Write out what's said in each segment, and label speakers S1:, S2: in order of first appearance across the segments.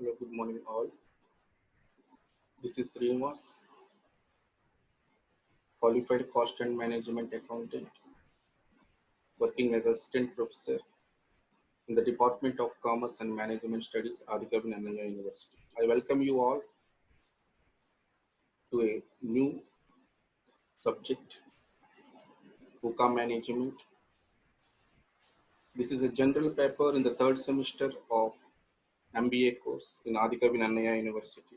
S1: Hello, good morning all. This is Srinivas, qualified cost and management accountant, working as assistant professor in the Department of Commerce and Management Studies, Adhikavi Nannaya University. I welcome you all to a new subject, VUCA management. This is a general paper in the third semester of MBA course in Adhikavi Nannaya University.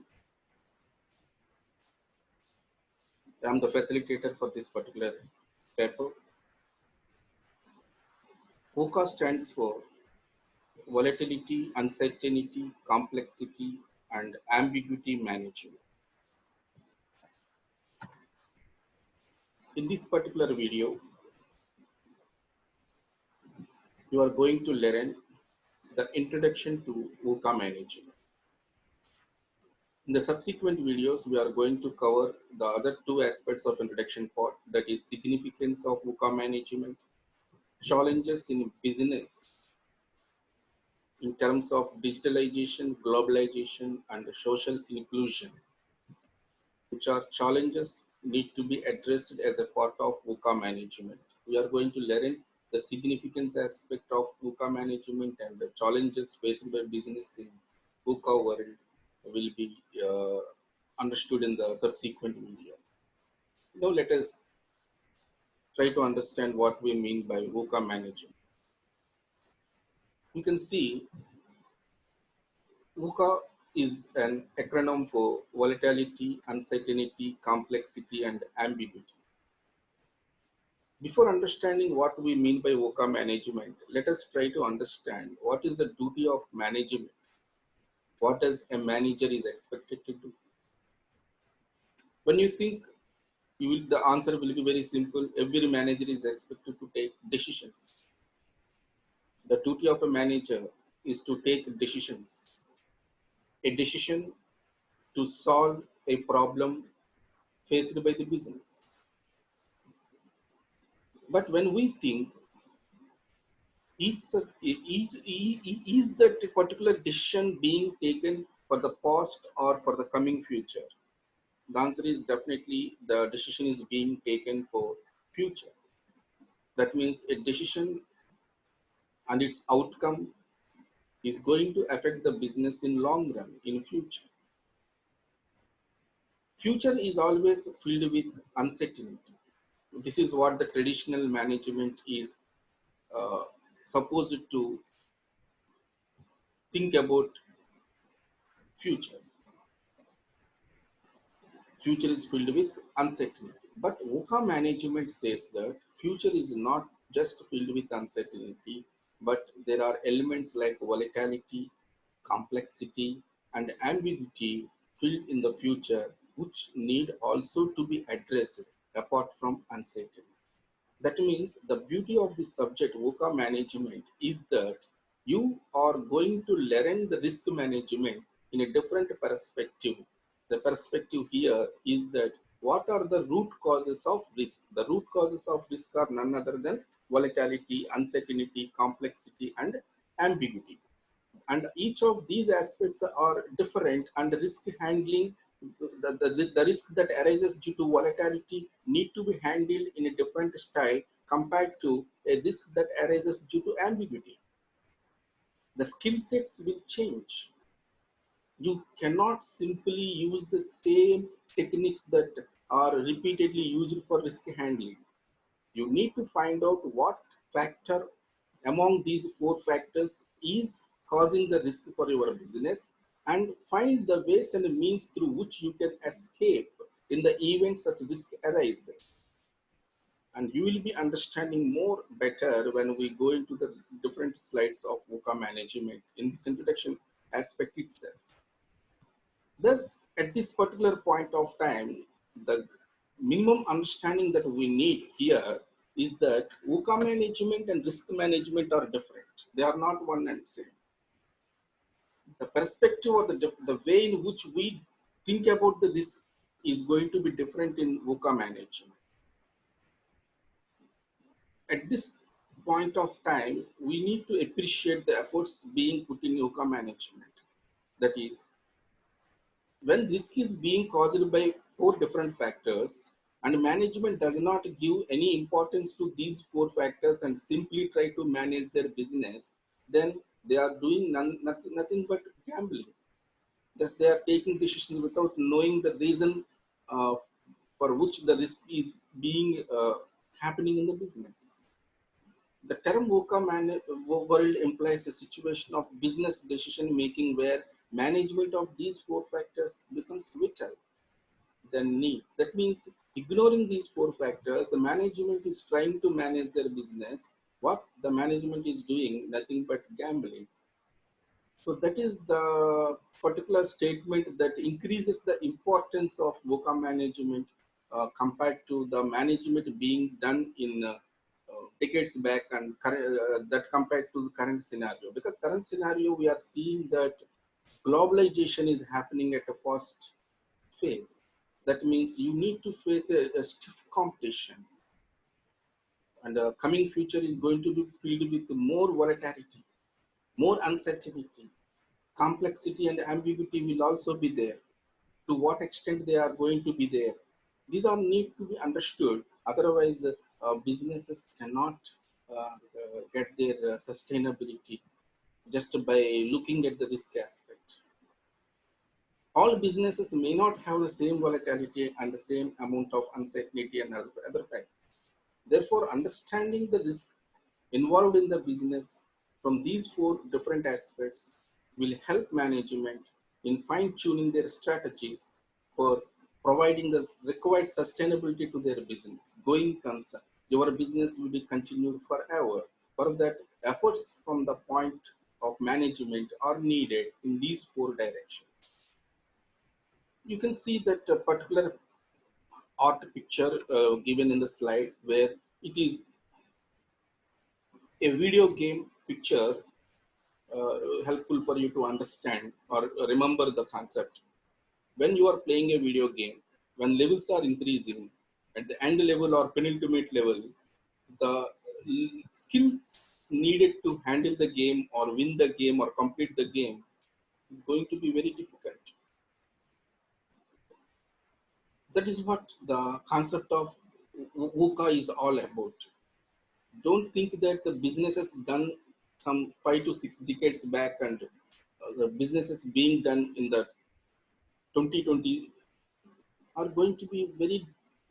S1: I am the facilitator for this particular paper. VUCA stands for volatility, uncertainty, complexity, and ambiguity management. In this particular video, you are going to learn the introduction to VUCA management. In the subsequent videos, we are going to cover the other two aspects of introduction part, that is significance of VUCA management, challenges in business in terms of digitalization, globalization, and social inclusion, which are challenges need to be addressed as a part of VUCA management. We are going to learn the significance aspect of VUCA management and the challenges faced by business in VUCA world will be understood in the subsequent video. Now let us try to understand what we mean by VUCA management. You can see VUCA is an acronym for volatility, uncertainty, complexity, and ambiguity. Before understanding what we mean by VUCA management, let us try to understand what is the duty of management. What does a manager is expected to do? When you think, the answer will be very simple. Every manager is expected to take decisions. The duty of a manager is to take decisions. A decision to solve a problem faced by the business. But when we think is that particular decision being taken for the past or for the coming future? The answer is definitely the decision is being taken for future. That means a decision and its outcome is going to affect the business in long run, in future. Future is always filled with uncertainty. This is what the traditional management is uh, supposed to think about future. Future is filled with uncertainty. But VUCA management says that future is not just filled with uncertainty, but there are elements like volatility, complexity, and ambiguity filled in the future, which need also to be addressed apart from uncertainty. That means the beauty of this subject, VUCA management, is that you are going to learn the risk management in a different perspective. The perspective here is that what are the root causes of risk? The root causes of risk are none other than volatility, uncertainty, complexity, and ambiguity. And each of these aspects are different, and risk handling, the risk that arises due to volatility need to be handled in a different style compared to a risk that arises due to ambiguity. The skill sets will change. You cannot simply use the same techniques that are repeatedly used for risk handling. You need to find out what factor among these four factors is causing the risk for your business, and find the ways and means through which you can escape in the event such risk arises. And you will be understanding more better when we go into the different slides of VUCA management in this introduction aspect itself. Thus, at this particular point of time, the minimum understanding that we need here is that VUCA management and risk management are different. They are not one and same. The perspective or the way in which we think about the risk is going to be different in VUCA management. At this point of time, we need to appreciate the efforts being put in VUCA management. That is, when risk is being caused by four different factors and management does not give any importance to these four factors and simply try to manage their business, then they are doing nothing but gambling. That they are taking decisions without knowing the reason uh, for which the risk is being happening in the business. The term world implies a situation of business decision making where management of these four factors becomes vital than need. That means ignoring these four factors, the management is trying to manage their business. What the management is doing, nothing but gambling. So that is the particular statement that increases the importance of VUCA management compared to the management being done in decades back and that compared to the current scenario. Because current scenario, we are seeing that globalization is happening at a fast phase. That means you need to face a stiff competition, and the coming future is going to be filled with more volatility, more uncertainty, complexity and ambiguity will also be there. To what extent they are going to be there, these are need to be understood. Otherwise businesses cannot get their sustainability just by looking at the risk aspect. All businesses may not have the same volatility and the same amount of uncertainty and other factors. Therefore, understanding the risk involved in the business from these four different aspects will help management in fine-tuning their strategies for providing the required sustainability to their business. Going concern, your business will be continued forever. For that, efforts from the point of management are needed in these four directions. You can see that particular art picture given in the slide where it is a video game picture helpful for you to understand or remember the concept. When you are playing a video game, when levels are increasing, at the end level or penultimate level, the skills needed to handle the game or win the game or complete the game is going to be very difficult. That is what the concept of VUCA is all about. Don't think that the business has done some 5 to 6 decades back and the businesses being done in the 2020 are going to be very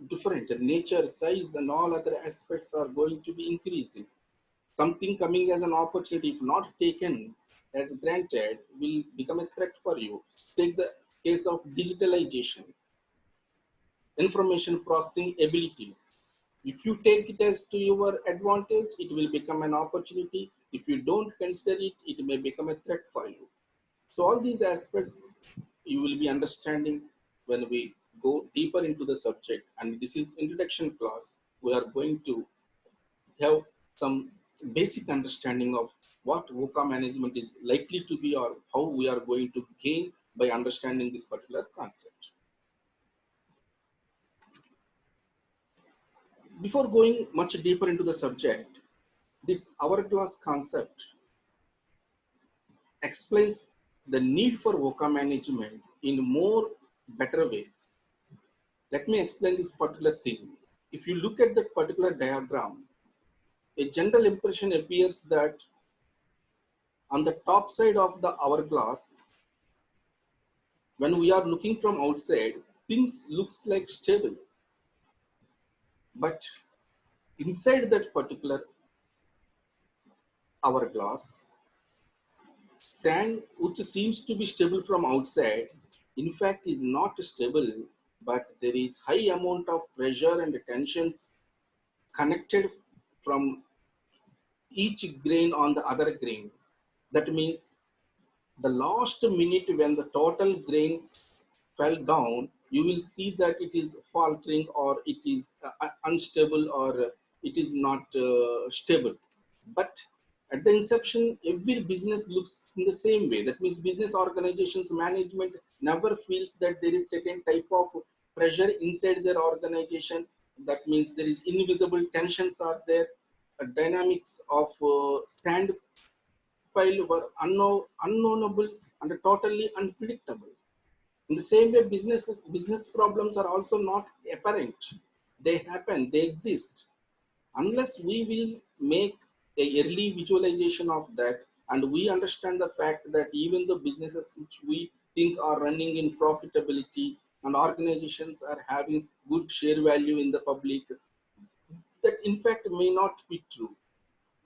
S1: different. The nature, size, and all other aspects are going to be increasing. Something coming as an opportunity, if not taken as granted, will become a threat for you. Take the case of digitalization, information processing abilities. If you take it as to your advantage, it will become an opportunity. If you don't consider it, it may become a threat for you. So all these aspects you will be understanding when we go deeper into the subject. And this is introduction class. We are going to have some basic understanding of what VUCA management is likely to be or how we are going to gain by understanding this particular concept. Before going much deeper into the subject, this hourglass concept explains the need for VUCA management in more better way. Let me explain this particular thing. If you look at that particular diagram, a general impression appears that on the top side of the hourglass, when we are looking from outside, things looks like stable. But inside that particular hourglass, sand, which seems to be stable from outside, in fact is not stable, but there is high amount of pressure and tensions connected from each grain on the other grain. That means the last minute when the total grains fell down, you will see that it is faltering or it is unstable or it is not stable. But at the inception, every business looks in the same way. That means business organizations management never feels that there is certain type of pressure inside their organization. That means there is invisible tensions are there, dynamics of sand volatile, were unknowable, and totally unpredictable. In the same way, business problems are also not apparent. They happen, they exist. Unless we will make a early visualization of that, and we understand the fact that even the businesses which we think are running in profitability and organizations are having good share value in the public, that in fact may not be true.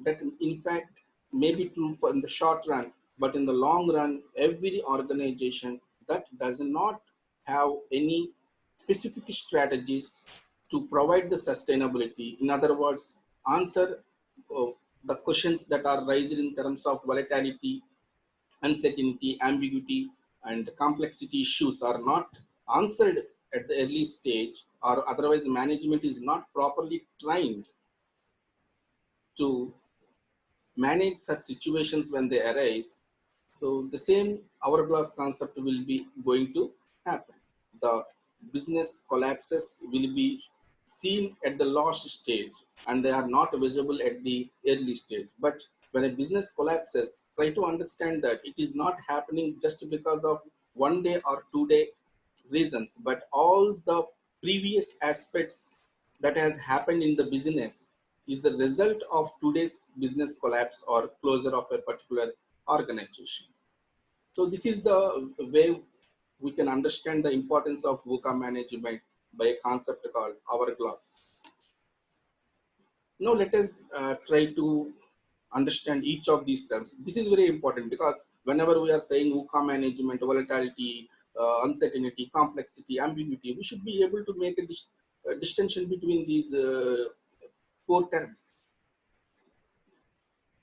S1: That in fact may be true for in the short run, but in the long run, every organization that does not have any specific strategies to provide the sustainability, in other words, answer uh, the questions that are raised in terms of volatility, uncertainty, ambiguity, and complexity issues are not answered at the early stage, or otherwise management is not properly trained to manage such situations when they arise. So the same hourglass concept will be going to happen. The business collapses will be seen at the last stage and they are not visible at the early stage. But when a business collapses, try to understand that it is not happening just because of 1 day or 2 day reasons, but all the previous aspects that has happened in the business is the result of today's business collapse or closure of a particular organization. So this is the way we can understand the importance of VUCA management by a concept called hourglass. Now let us try to understand each of these terms. This is very important because whenever we are saying VUCA management, volatility, uncertainty, complexity, ambiguity, we should be able to make a distinction between these four terms.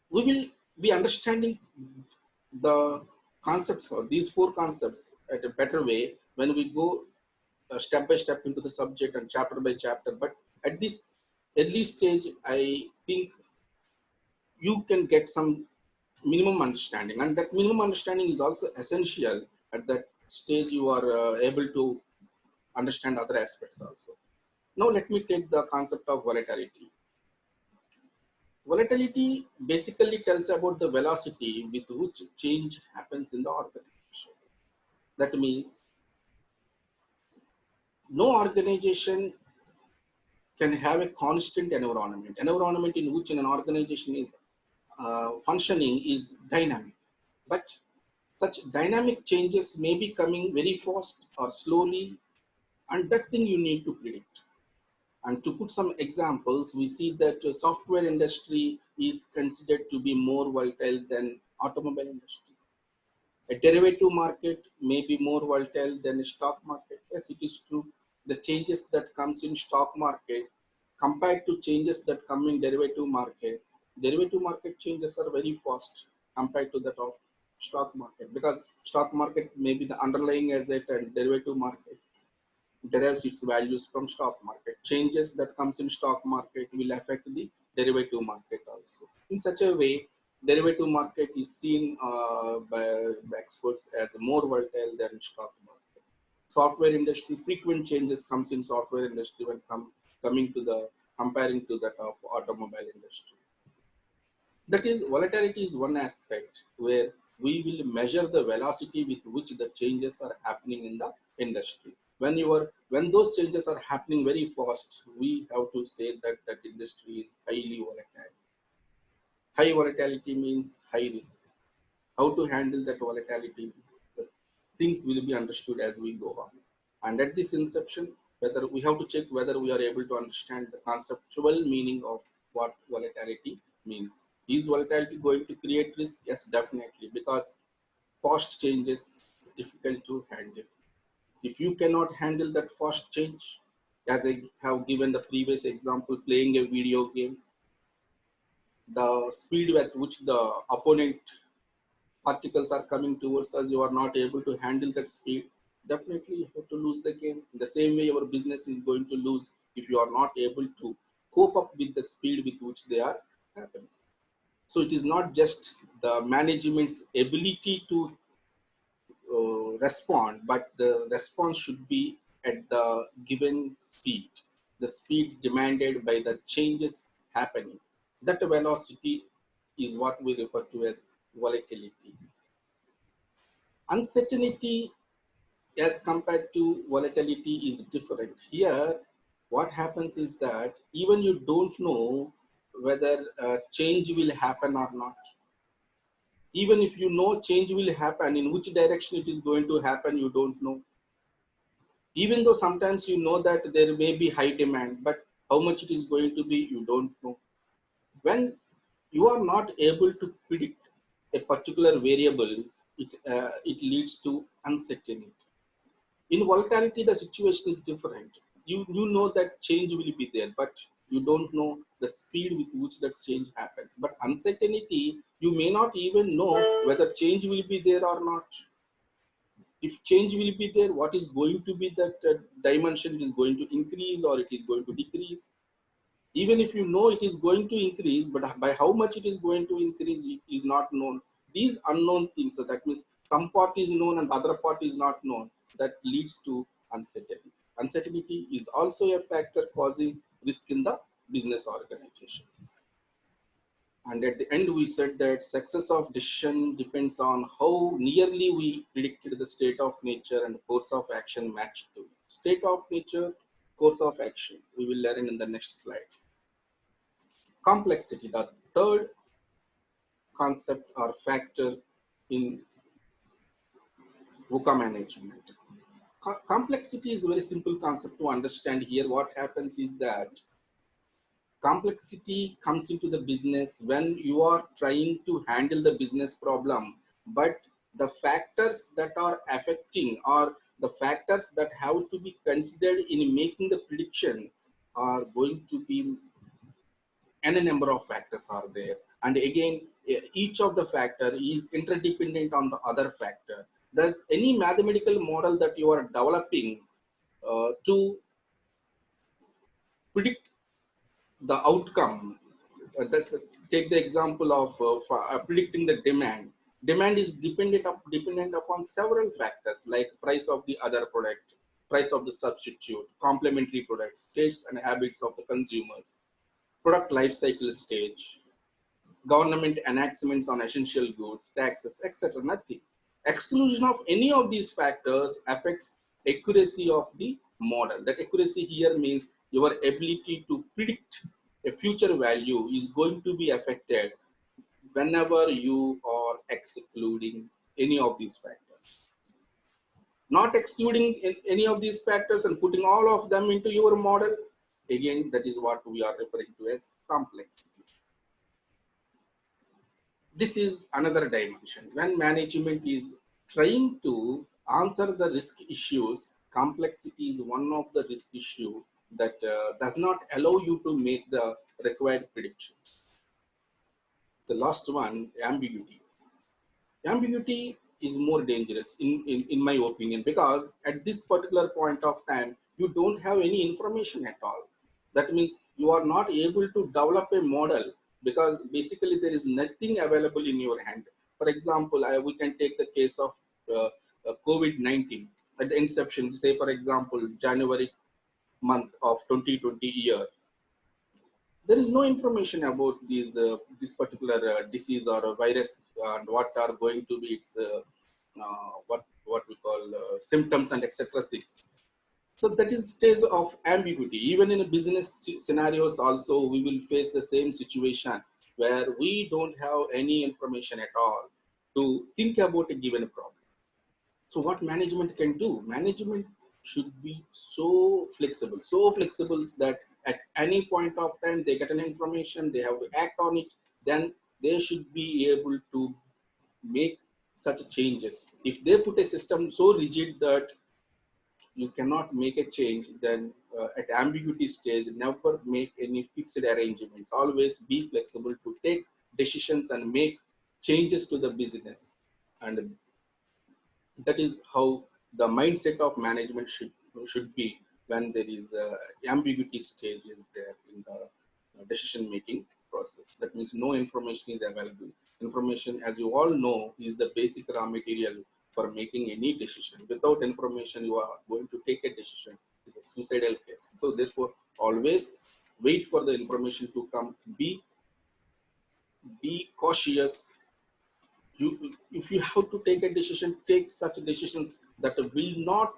S1: We will be understanding the concepts or these four concepts at a better way when we go step by step into the subject and chapter by chapter. But at this early stage, I think you can get some minimum understanding, and that minimum understanding is also essential. At that stage you are able to understand other aspects also. Now let me take the concept of volatility. Volatility basically tells about the velocity with which change happens in the organization. That means no organization can have a constant environment. Environment in which an organization is functioning is dynamic. But such dynamic changes may be coming very fast or slowly, and that thing you need to predict. And to put some examples, we see that software industry is considered to be more volatile than automobile industry. A derivative market may be more volatile than a stock market. Yes, it is true. The changes that comes in stock market compared to changes that come in derivative market changes are very fast compared to that of stock market, because stock market may be the underlying asset and derivative market derives its values from stock market. Changes that comes in stock market will affect the derivative market also. In such a way, derivative market is seen by experts as more volatile than stock market. Software industry, frequent changes comes in software industry when coming to the comparing to that of automobile industry. That is, volatility is one aspect where we will measure the velocity with which the changes are happening in the industry. When those changes are happening very fast, we have to say that that industry is highly volatile. High volatility means high risk. How to handle that volatility? The things will be understood as we go on. And at this inception, whether we have to check whether we are able to understand the conceptual meaning of what volatility means. Is volatility going to create risk? Yes, definitely, because fast changes difficult to handle. If you cannot handle that fast change, as I have given the previous example, playing a video game, the speed at which the opponent particles are coming towards us, you are not able to handle that speed, definitely you have to lose the game. In the same way, your business is going to lose if you are not able to cope up with the speed with which they are happening. So it is not just the management's ability to respond, but the response should be at the given speed, the speed demanded by the changes happening. That velocity is what we refer to as volatility. Uncertainty as compared to volatility is different. Here, what happens is that even you don't know whether change will happen or not. Even if you know change will happen, in which direction it is going to happen, you don't know. Even though sometimes you know that there may be high demand, but how much it is going to be, you don't know. When you are not able to predict a particular variable, it leads to uncertainty. In volatility, the situation is different. You know that change will be there, but you don't know the speed with which that change happens. But uncertainty, you may not even know whether change will be there or not. If change will be there, what is going to be that dimension? It is going to increase or it is going to decrease. Even if you know it is going to increase, but by how much it is going to increase is not known. These unknown things, so that means some part is known and the other part is not known, that leads to uncertainty. Uncertainty is also a factor causing risk in the business organizations. And at the end, we said that success of decision depends on how nearly we predicted the state of nature and course of action matched to. State of nature, course of action. We will learn in the next slide. Complexity, the third concept or factor in VUCA management. Complexity is a very simple concept to understand here. What happens is that complexity comes into the business when you are trying to handle the business problem, but the factors that are affecting or the factors that have to be considered in making the prediction are going to be and a number of factors are there, and again each of the factor is interdependent on the other factor. There's any mathematical model that you are developing to predict the outcome. Take the example of predicting the demand. Demand is dependent upon several factors like price of the other product, price of the substitute, complementary products, tastes and habits of the consumers, product life cycle stage, government enactments on essential goods, taxes, etc. Nothing. Exclusion of any of these factors affects accuracy of the model. That accuracy here means your ability to predict a future value is going to be affected whenever you are excluding any of these factors. Not excluding any of these factors and putting all of them into your model, again, that is what we are referring to as complexity. This is another dimension. When management is trying to answer the risk issues, complexity is one of the risk issue that does not allow you to make the required predictions. The last one, ambiguity. Ambiguity is more dangerous in my opinion, because at this particular point of time, you don't have any information at all. That means you are not able to develop a model because basically there is nothing available in your hand. For example, we can take the case of COVID-19 at the inception, say for example, January month of 2020 year. There is no information about this particular disease or a virus and what are going to be its what we call symptoms and etc things. So that is stage of ambiguity. Even in a business scenarios also, we will face the same situation where we don't have any information at all to think about a given problem. So what management can do? Management should be so flexible that at any point of time they get an information, they have to act on it, then they should be able to make such changes. If they put a system so rigid that you cannot make a change, then at ambiguity stage, never make any fixed arrangements. Always be flexible to take decisions and make changes to the business. And that is how the mindset of management should be when there is ambiguity stage is there in the decision making process. That means no information is available. Information, as you all know, is the basic raw material for making any decision. Without information, you are going to take a decision. It's a suicidal case. So therefore, always wait for the information to come. Be be cautious. If you have to take a decision, take such decisions that will not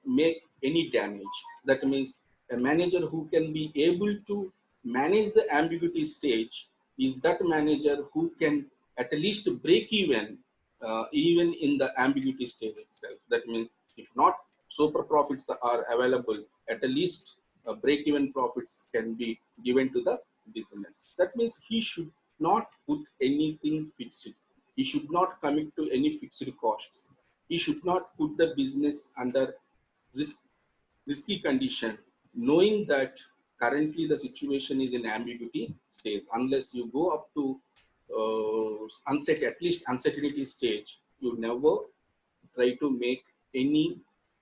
S1: make any damage. That means a manager who can be able to manage the ambiguity stage is that manager who can at least break even in the ambiguity stage itself. That means if not super profits are available, at least break even profits can be given to the business. That means he should not put anything fixed. He should not commit to any fixed costs. He should not put the business under risk, risky condition, knowing that currently the situation is in ambiguity stage. Unless you go up to at least uncertainty stage, you never try to make any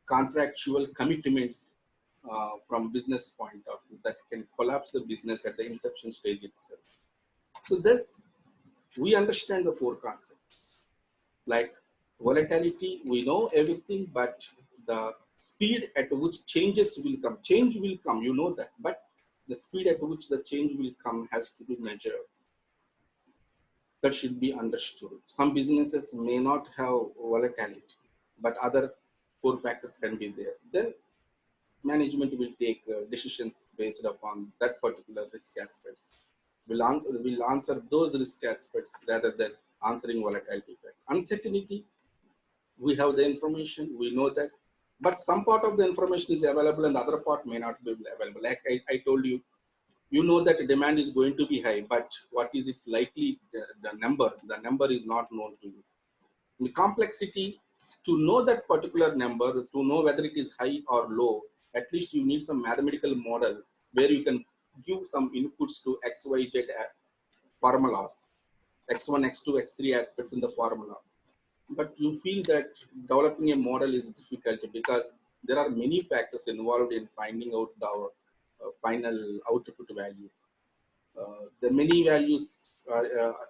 S1: contractual commitments from business point of view that can collapse the business at the inception stage itself. So this, we understand the four concepts. Like volatility, we know everything, but the speed at which change will come, you know that, but the speed at which the change will come has to be measured. That should be understood. Some businesses may not have volatility, but other four factors can be there. Then management will take decisions based upon that particular risk aspects. Will answer those risk aspects rather than answering volatility. Uncertainty, we have the information, we know that, but some part of the information is available and the other part may not be available. Like I told you, you know that demand is going to be high, but what is its likely the number is not known to you. The complexity, to know that particular number, to know whether it is high or low, at least you need some mathematical model where you can give some inputs to XYZ formulas, X1, X2, X3 aspects in the formula. But you feel that developing a model is difficult because there are many factors involved in finding out the final output value. The many values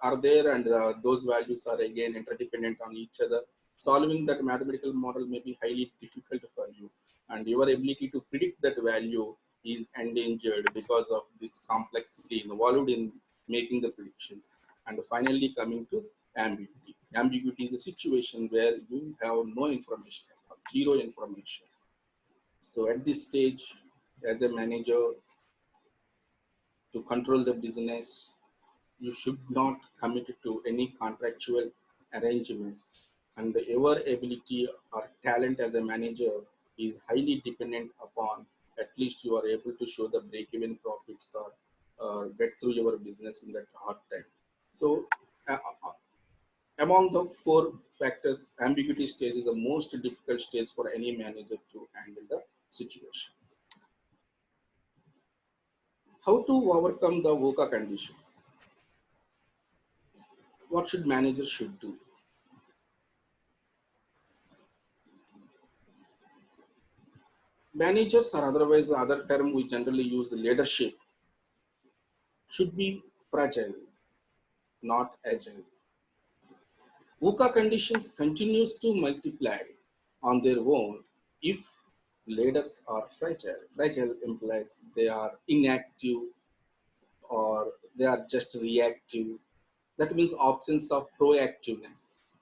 S1: are there, and those values are again interdependent on each other. Solving that mathematical model may be highly difficult for you, and your ability to predict that value is endangered because of this complexity involved in making the predictions. And finally, coming to ambiguity. Ambiguity is a situation where you have no information, zero information. So at this stage, as a manager, to control the business, you should not commit to any contractual arrangements. And your ability or talent as a manager is highly dependent upon at least you are able to show the break-even profits or get through your business in that hard time. So among the four factors, ambiguity stage is the most difficult stage for any manager to handle the situation. How to overcome the VUCA conditions? What should managers should do? Managers, or otherwise the other term we generally use, leadership, should be fragile, not agile. VUCA conditions continues to multiply on their own if leaders are fragile. Fragile implies they are inactive or they are just reactive. That means absence of proactiveness.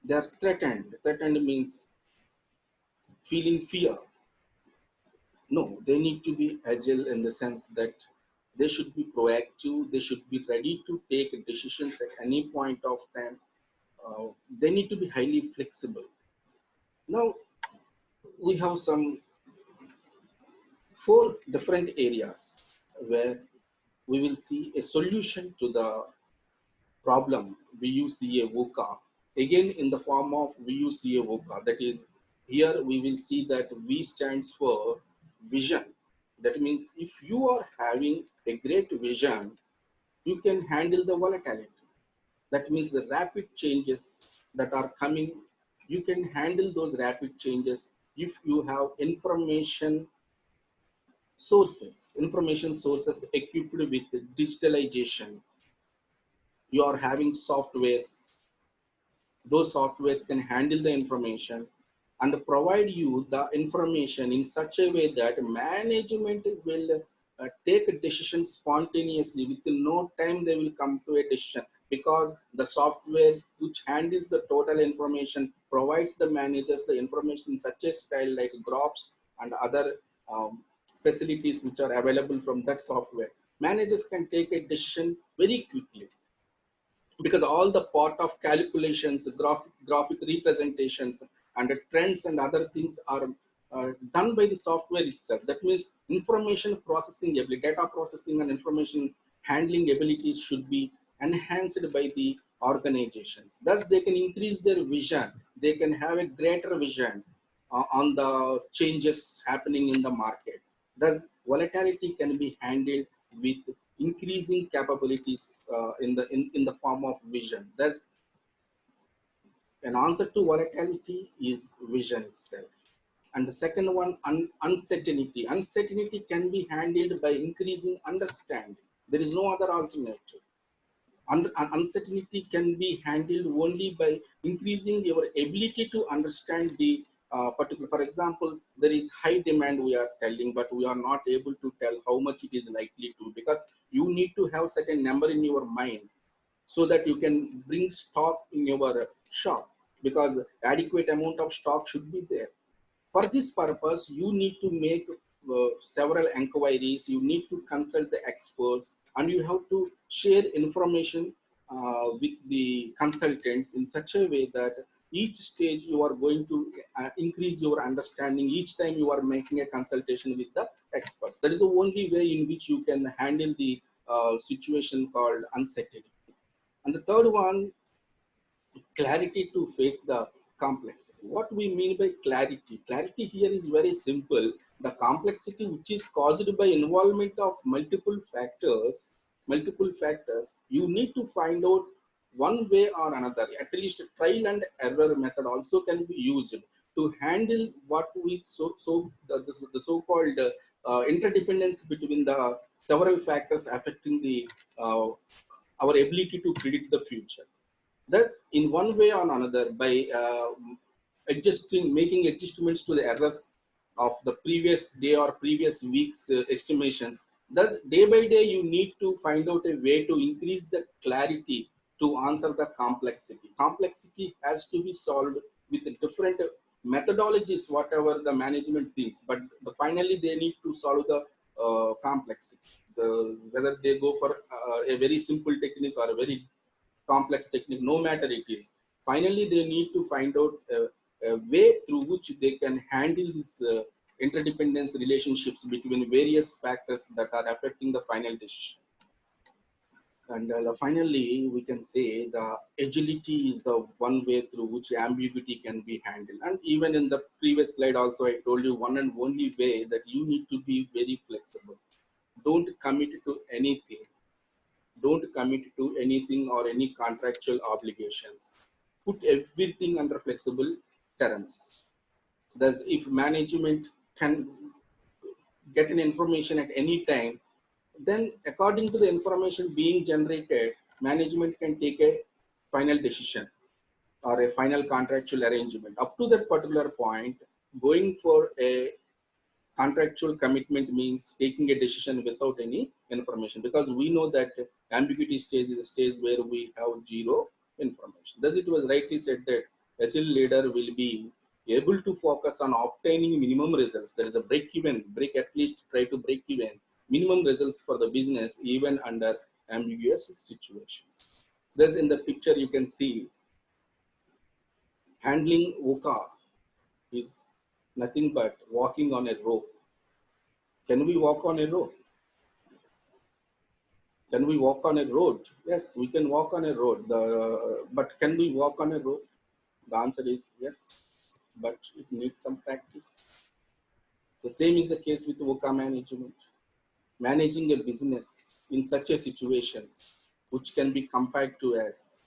S1: They are threatened. Threatened means feeling fear. No, they need to be agile in the sense that they should be proactive. They should be ready to take decisions at any point of time. They need to be highly flexible. Now, we have some four different areas where we will see a solution to the problem VUCA VUCA, again in the form of VUCA VUCA. That is, here we will see that V stands for vision. That means if you are having a great vision, you can handle the volatility. That means the rapid changes that are coming, you can handle those rapid changes if you have information sources equipped with digitalization. You are having softwares, those softwares can handle the information and provide you the information in such a way that management will take a decision spontaneously. Within no time they will come to a decision, because the software which handles the total information provides the managers the information in such a style, like graphs and other um, facilities which are available from that software. Managers can take a decision very quickly, because all the part of calculations, graphic representations, and the trends and other things are done by the software itself. That means information processing ability, data processing and information handling abilities should be enhanced by the organizations. Thus, they can increase their vision. They can have a greater vision on the changes happening in the market. Thus, volatility can be handled with increasing capabilities in the form of vision. Thus, an answer to volatility is vision itself. And the second one, uncertainty. Uncertainty can be handled by increasing understanding. There is no other alternative. Uncertainty can be handled only by increasing your ability to understand the particular. For example, there is high demand we are telling, but we are not able to tell how much it is likely to, because you need to have certain number in your mind so that you can bring stock in your shop, because adequate amount of stock should be there. For this purpose, you need to make several inquiries, you need to consult the experts, and you have to share information with the consultants in such a way that each stage you are going to increase your understanding each time you are making a consultation with the experts. That is the only way in which you can handle the situation called uncertainty. And the third one, clarity to face the complexity. What we mean by clarity? Clarity here is very simple. The complexity which is caused by involvement of multiple factors, you need to find out one way or another. At least trial and error method also can be used to handle what we the so-called interdependence between the several factors affecting the our ability to predict the future. Thus, in one way or another, by making adjustments to the errors of the previous day or previous week's estimations, thus day by day you need to find out a way to increase the clarity to answer the complexity. Complexity has to be solved with different methodologies, whatever the management thinks, but finally they need to solve the complexity. Whether they go for a very simple technique or a very complex technique, no matter it is. Finally, they need to find out a way through which they can handle this interdependence relationships between various factors that are affecting the final decision. And finally, we can say the agility is the one way through which ambiguity can be handled. And even in the previous slide also, I told you one and only way that you need to be very flexible. Don't commit to anything, don't commit to anything or any contractual obligations. Put everything under flexible terms. Thus, if management can get an information at any time, then according to the information being generated, management can take a final decision or a final contractual arrangement. Up to that particular point, going for a contractual commitment means taking a decision without any information, because we know that ambiguity stage is a stage where we have zero information. Thus, it was rightly said that agile leader will be able to focus on obtaining minimum results. There is a break at least try to break even minimum results for the business even under ambiguous situations. Thus, in the picture you can see handling VUCA is nothing but walking on a rope. Can we walk on a rope? Can we walk on a road? Yes, we can walk on a road. But can we walk on a road? The answer is yes, but it needs some practice. The same is the case with VUCA management. Managing a business in such a situations, which can be compared to as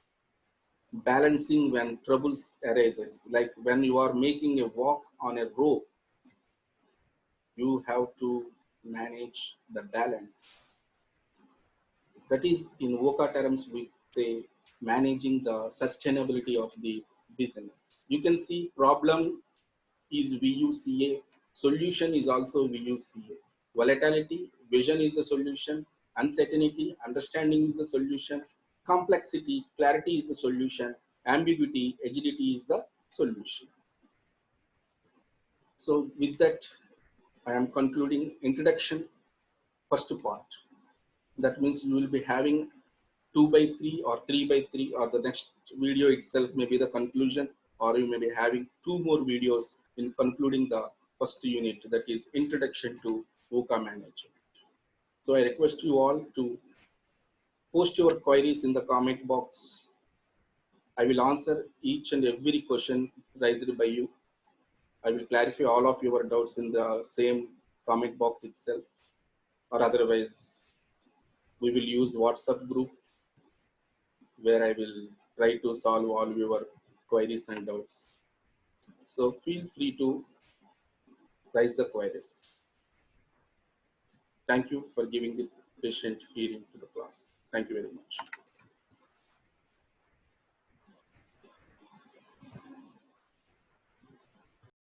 S1: balancing when troubles arises. Like when you are making a walk on a rope, you have to manage the balance. That is, in VUCA terms, we say managing the sustainability of the business. You can see problem is VUCA, solution is also VUCA. Volatility, vision is the solution, uncertainty, understanding is the solution, complexity, clarity is the solution, ambiguity, agility is the solution. So with that, I am concluding introduction, first part. That means you will be having 2 by 3 or 3 by 3, or the next video itself may be the conclusion, or you may be having 2 more videos in concluding the first unit, that is introduction to VUCA management. So I request you all to post your queries in the comment box. I will answer each and every question raised by you. I will clarify all of your doubts in the same comment box itself, or otherwise we will use WhatsApp group where I will try to solve all your queries and doubts. So feel free to raise the queries. Thank you for giving the patient hearing to the class. Thank you very much.